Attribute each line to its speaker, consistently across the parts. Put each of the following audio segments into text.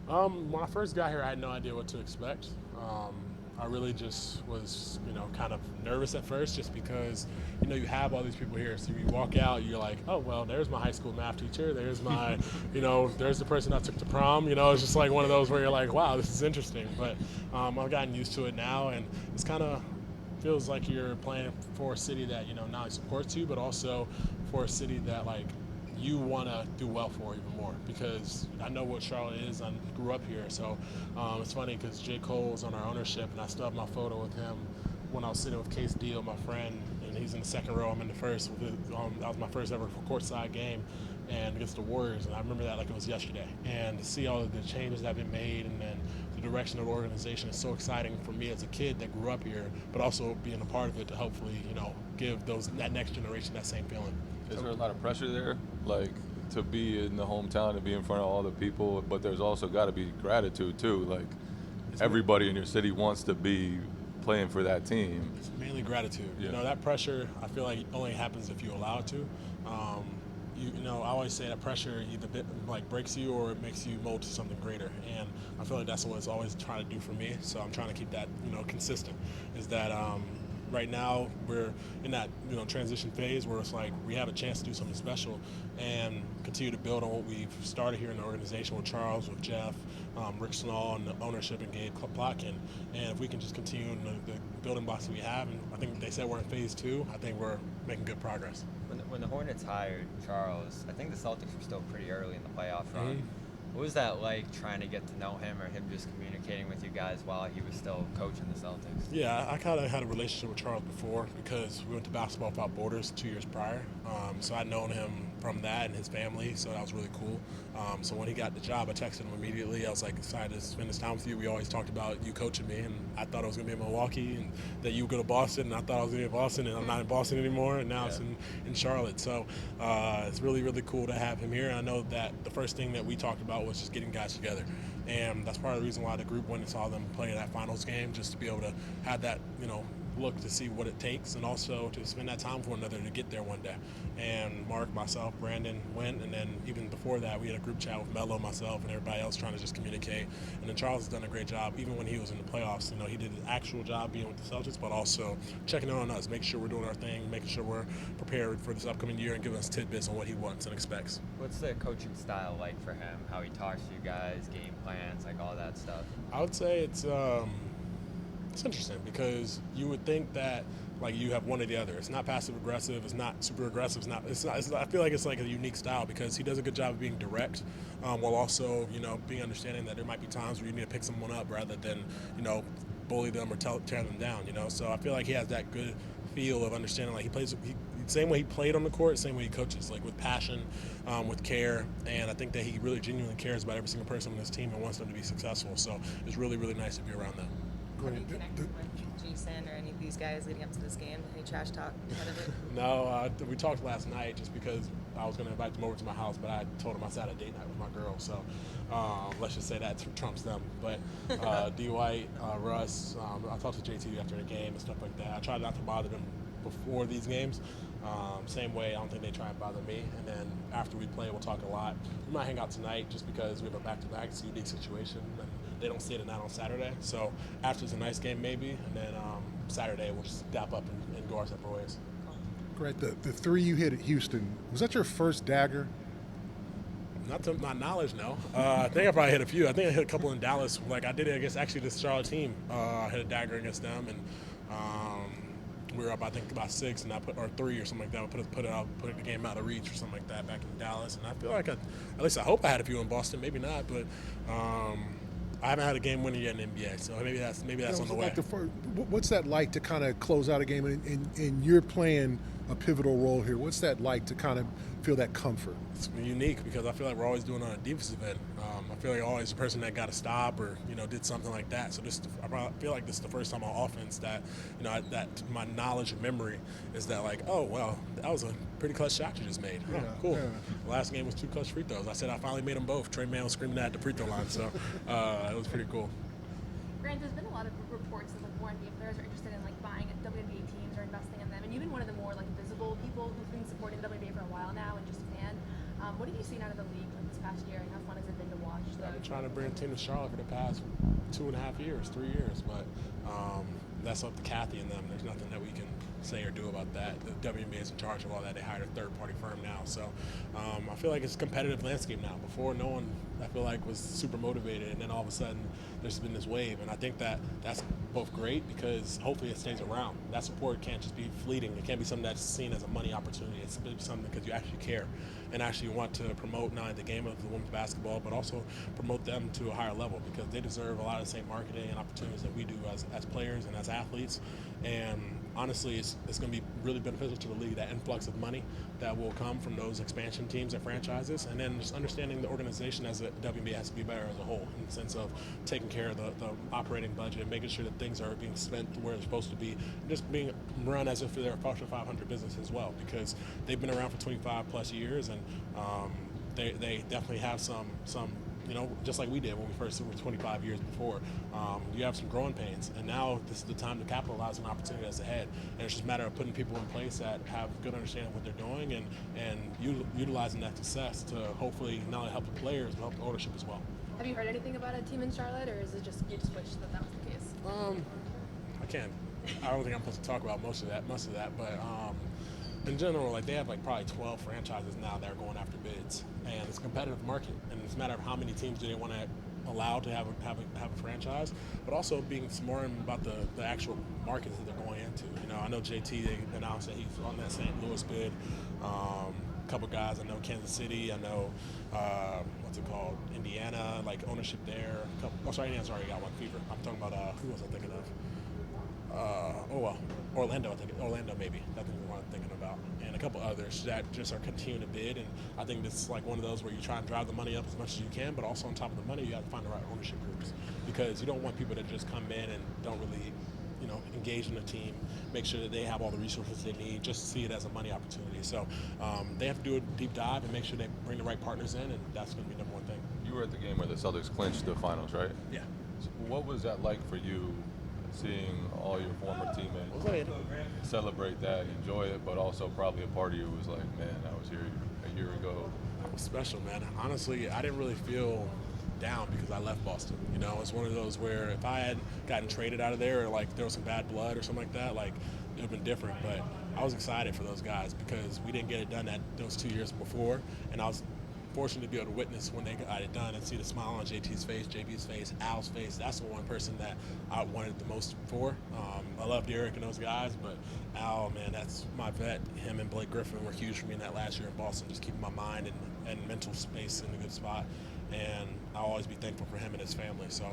Speaker 1: When I first got here, I had no idea what to expect. I really just was, kind of nervous at first just because, you have all these people here. So you walk out, you're like, oh, well, there's my high school math teacher. There's my, there's the person I took to prom. It's just like one of those where you're like, wow, this is interesting. But I've gotten used to it now, and it's kind of feels like you're playing for a city that, not only supports you, but also for a city that, like, you want to do well for even more because I know what Charlotte is. I grew up here, so it's funny because J. Cole's on our ownership, and I still have my photo with him when I was sitting with Case Deal, my friend, and he's in the second row. I'm in the first. That was my first ever courtside game, and against the Warriors, and I remember that like it was yesterday. And to see all of the changes that have been made, and then the direction of the organization is so exciting for me as a kid that grew up here, but also being a part of it to hopefully, give that next generation that same feeling.
Speaker 2: Is there a lot of pressure there, like to be in the hometown, to be in front of all the people? But there's also got to be gratitude too. Like everybody in your city wants to be playing for that team.
Speaker 1: It's mainly gratitude.
Speaker 2: Yeah.
Speaker 1: That pressure, I feel like only happens if you allow it to. I always say that pressure either breaks you or it makes you mold to something greater. And I feel like that's what it's always trying to do for me. So I'm trying to keep that, consistent. Is that right now we're in that transition phase where it's like we have a chance to do something special and continue to build on what we've started here in the organization with Charles, with Jeff, Rick Snall, and the ownership, and Gabe Plotkin. And if we can just continue in the building blocks that we have, and I think they said we're in phase 2, I think we're making good progress.
Speaker 3: When the Hornets hired Charles, I think the Celtics were still pretty early in the playoff run.
Speaker 1: Mm-hmm.
Speaker 3: What was that like trying to get to know him, or him just communicating with you guys while he was still coaching the Celtics?
Speaker 1: Yeah, I kind of had a relationship with Charles before because we went to Basketball Without Borders 2 years prior. So I'd known him from that and his family, so that was really cool. So when he got the job, I texted him immediately. I was like, excited to spend this time with you. We always talked about you coaching me, and I thought it was going to be in Milwaukee and that you would go to Boston, and I thought I was going to be in Boston, and I'm not in Boston anymore, and now it's in Charlotte. So it's really, really cool to have him here. And I know that the first thing that we talked about was just getting guys together. And that's part of the reason why the group went and saw them play that finals game, just to be able to have that, look to see what it takes, and also to spend that time with one another to get there one day. And Mark, myself, Brandon went, and then even before that, we had a group chat with Melo, myself, and everybody else trying to just communicate. And then Charles has done a great job, even when he was in the playoffs. He did an actual job being with the Celtics, but also checking in on us, making sure we're doing our thing, making sure we're prepared for this upcoming year, and giving us tidbits on what he wants and expects.
Speaker 3: What's the coaching style like for him? How he talks to you guys, game plans, like all that stuff?
Speaker 1: I would say it's interesting because you would think that like you have one or the other. It's not passive aggressive. It's not super aggressive. It's not. I feel like it's like a unique style because he does a good job of being direct, while also being understanding that there might be times where you need to pick someone up rather than bully them or tear them down. So I feel like he has that good feel of understanding. Like he plays. Same way he played on the court, same way he coaches, like with passion, with care, and I think that he really genuinely cares about every single person on his team and wants them to be successful. So it's really, really nice to be around them.
Speaker 4: Have you connected with Jason or any of these guys leading up to this game? Any trash talk ahead of it?
Speaker 1: No, we talked last night just because I was going to invite them over to my house, but I told them I sat a date night with my girl, so let's just say that trumps them. But D. White, Russ, I talked to JT after the game and stuff like that. I tried not to bother them before these games. Same way, I don't think they try and bother me. And then after we play, we'll talk a lot. We might hang out tonight just because we have a back-to-back. It's a unique situation. And they don't stay the night on Saturday. So after it's a nice game, maybe. And then Saturday, we'll just dap up and go our separate ways.
Speaker 5: Great. The three you hit at Houston, was that your first dagger?
Speaker 1: Not to my knowledge, no. I think I probably hit a few. I think I hit a couple in Dallas. Like I did it against actually this Charlotte team. I hit a dagger against them, and we were up, I think, about 6, and I put or 3 or something like that. Put the game out of reach or something like that back in Dallas. And I feel like at least I hope I had a few in Boston. Maybe not, but I haven't had a game winner yet in the NBA. So maybe that's on the way.
Speaker 5: What's that like to kind of close out a game, and you're playing a pivotal role here? What's that like to kind of feel that comfort?
Speaker 1: It's unique because I feel like we're always doing it on a defensive end. I feel like always the person that got a stop or did something like that. So I feel like this is the first time on offense that that my knowledge and memory is that like, oh well, that was a pretty clutch shot you just made. Oh, cool. Yeah. The last game was 2 clutch free throws. I said I finally made them both. Trey Mann was screaming that at the free throw line, so it was pretty cool.
Speaker 6: Grant, there's been a lot of reports that like more NBA players are interested in like buying WNBA teams or investing in them, and you've been one of the more like visible people who's been supporting WNBA for a while now and just a fan. What have you seen out of the league like this past year, and how fun has it been to watch?
Speaker 1: I've been trying to bring a team to Charlotte for the past 2.5 years, 3 years, but that's up to Kathy and them. There's nothing that we can say or do about that. The WNBA is in charge of all that. They hired a third-party firm now, so I feel like it's a competitive landscape now. Before, no one, I feel like, was super motivated, and then all of a sudden, there's been this wave, and I think that that's both great because hopefully it stays around. That support can't just be fleeting. It can't be something that's seen as a money opportunity. It's something because you actually care and actually want to promote not only the game of the women's basketball, but also promote them to a higher level because they deserve a lot of the same marketing and opportunities that we do as players and as athletes. And honestly, it's going to be really beneficial to the league, that influx of money that will come from those expansion teams and franchises, and then just understanding the organization as a WNBA has to be better as a whole in the sense of taking care of the operating budget and making sure that things are being spent where they're supposed to be, and just being run as if they're a Fortune 500 business as well because they've been around for 25 plus years, and they definitely have some just like we did when we first were 25 years before. You have some growing pains, and now this is the time to capitalize on opportunity that's ahead. And it's just a matter of putting people in place that have good understanding of what they're doing and utilizing that success to hopefully not only help the players, but help the ownership as well.
Speaker 6: Have you heard anything about a team in Charlotte, or is it just you just wish that was the case?
Speaker 1: I don't think I'm supposed to talk about most of that, but in general, like they have like probably 12 franchises now that are going after bids, and it's a competitive market, and it's a matter of how many teams do they want to allow to have a franchise, but also being smart about the actual markets that they're going into. I know JT, they announced that he's on that St. Louis bid. A couple guys, I know Kansas City, I know Indiana, like ownership there. Indiana's already got one, Fever. I'm talking about who was I thinking of? Orlando maybe. That's the one I'm thinking about, and a couple others that just are continuing to bid. And I think this is like one of those where you try and drive the money up as much as you can, but also on top of the money, you have to find the right ownership groups because you don't want people that just come in and don't really, engage in the team, make sure that they have all the resources they need, just see it as a money opportunity. So they have to do a deep dive and make sure they bring the right partners in, and that's going to be the number one thing.
Speaker 2: You were at the game where the Celtics clinched the finals, right?
Speaker 1: Yeah.
Speaker 2: So what was that like for you, seeing all your former teammates celebrate that, enjoy it, but also probably a part of you was like, man, I was here a year ago.
Speaker 1: That was special, man. Honestly, I didn't really feel down because I left Boston. It's one of those where if I had gotten traded out of there or like there was some bad blood or something like that, like it would have been different. But I was excited for those guys because we didn't get it done those 2 years before, and I was fortunate to be able to witness when they got it done and see the smile on JT's face, JB's face, Al's face. That's the one person that I wanted the most for. I loved Eric and those guys, but Al, man, that's my vet. Him and Blake Griffin were huge for me in that last year in Boston, just keeping my mind and mental space in a good spot. And I'll always be thankful for him and his family. So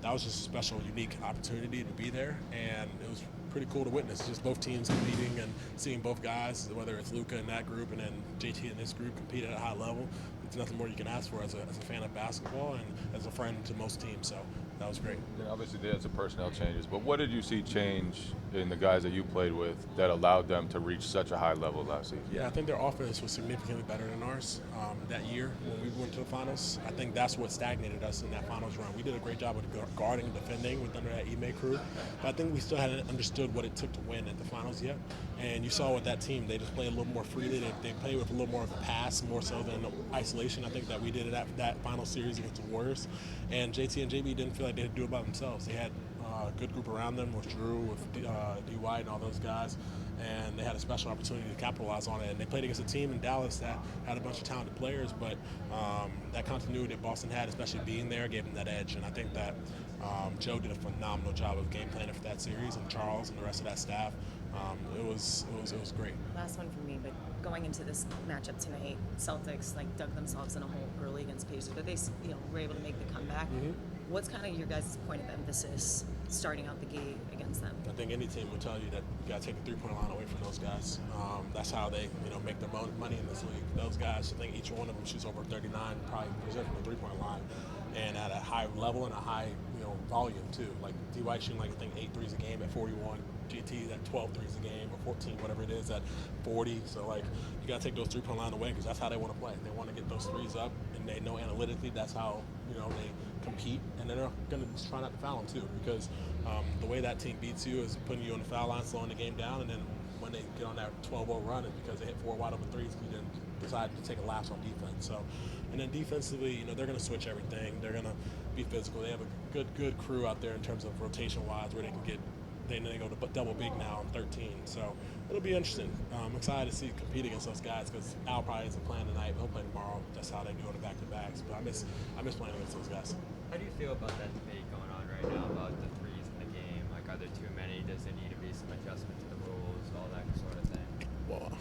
Speaker 1: that was just a special, unique opportunity to be there, and it was pretty cool to witness. Just both teams competing and seeing both guys, whether it's Luka in that group and then JT in this group, compete at a high level. It's nothing more you can ask for as a fan of basketball and as a friend to most teams. So that was great.
Speaker 2: Yeah, obviously, they had some personnel changes, but what did you see change in the guys that you played with that allowed them to reach such a high level last season?
Speaker 1: Yeah, I think their offense was significantly better than ours that year when we went to the finals. I think that's what stagnated us in that finals run. We did a great job of guarding and defending under that Ime crew, but I think we still hadn't understood what it took to win at the finals yet. And you saw with that team, they just played a little more freely. They played with a little more of a pass, more so than isolation. I think that we did at that final series against the Warriors. And JT and JB didn't feel like they had to do it by themselves. They had a good group around them with Drew, with D. White, and all those guys. And they had a special opportunity to capitalize on it. And they played against a team in Dallas that had a bunch of talented players, but that continuity that Boston had, especially being there, gave them that edge. And I think that Joe did a phenomenal job of game planning for that series, and Charles and the rest of that staff. It was great.
Speaker 4: Last one for me, but going into this matchup tonight, Celtics dug themselves in a hole early against Pacers, but they were able to make the comeback.
Speaker 1: Mm-hmm.
Speaker 4: What's kind of your guys' point of emphasis starting out the gate against them?
Speaker 1: I think any team will tell you that you got to take the three-point line away from those guys. That's how they, make their money in this league. Those guys, I think each one of them shoots over 39, probably % from the three-point line, and at a high level and a high, volume too. Like D. White shooting 8 threes a game at 41. GT at 12 threes a game, or 14, whatever it is, at 40. So you got to take those three-point line away because that's how they want to play. They want to get those threes up, and they know analytically that's how they compete, and then they're going to just try not to foul them too, because the way that team beats you is putting you on the foul line, slowing the game down, and then when they get on that 12-0 run, it's because they hit 4 wide open threes because you didn't decided to take a lapse on defense. So, and then defensively, you know, they're going to switch everything. They're going to be physical. They have a good crew out there in terms of rotation wise, where they can get. They go to double big now on 13. So it'll be interesting. I'm excited to see compete against those guys because Al probably isn't playing tonight. He'll play tomorrow. That's how they do it back to backs. But I miss playing against those guys.
Speaker 3: How do you feel about that debate going on right now about the threes in the game? Like, are there too many? Does there need to be some adjustment to the rules, all that sort of thing?
Speaker 1: Well,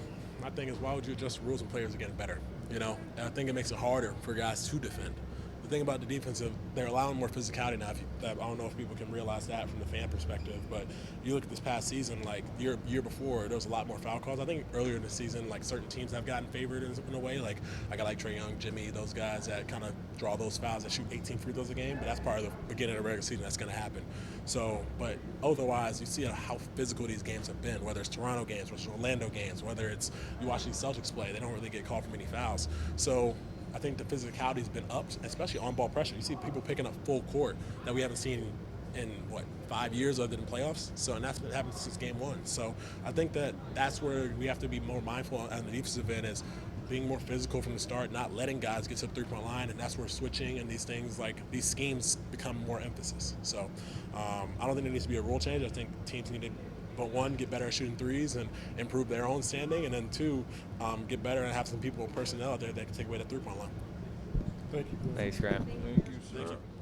Speaker 1: my thing is, why would you adjust the rules when players are getting better? You know, and I think it makes it harder for guys to defend. The thing about the defensive, they're allowing more physicality now. I don't know if people can realize that from the fan perspective, but you look at this past season, like year before, there was a lot more foul calls. I think earlier in the season, like certain teams have gotten favored in a way. Like I got like Trae Young, Jimmy, those guys that kind of draw those fouls that shoot 18 free throws a game. But that's part of the beginning of the regular season. That's going to happen. So, but otherwise, you see how physical these games have been. Whether it's Toronto games, whether it's Orlando games, whether it's you watch these Celtics play, they don't really get called for many fouls. So I think the physicality's been up, especially on ball pressure. You see people picking up full court that we haven't seen in 5 years other than playoffs. So, and that's been happening since game one. So I think that's where we have to be more mindful on the defensive end, is being more physical from the start, not letting guys get to the three-point line, and that's where switching and these things, like these schemes, become more emphasis. So I don't think there needs to be a rule change. I think teams need to, but one, get better at shooting threes and improve their own standing, and then two, get better and have some people, personnel out there that can take away the three-point line.
Speaker 5: Thank you.
Speaker 3: Thanks, Graham.
Speaker 2: Thank you, sir.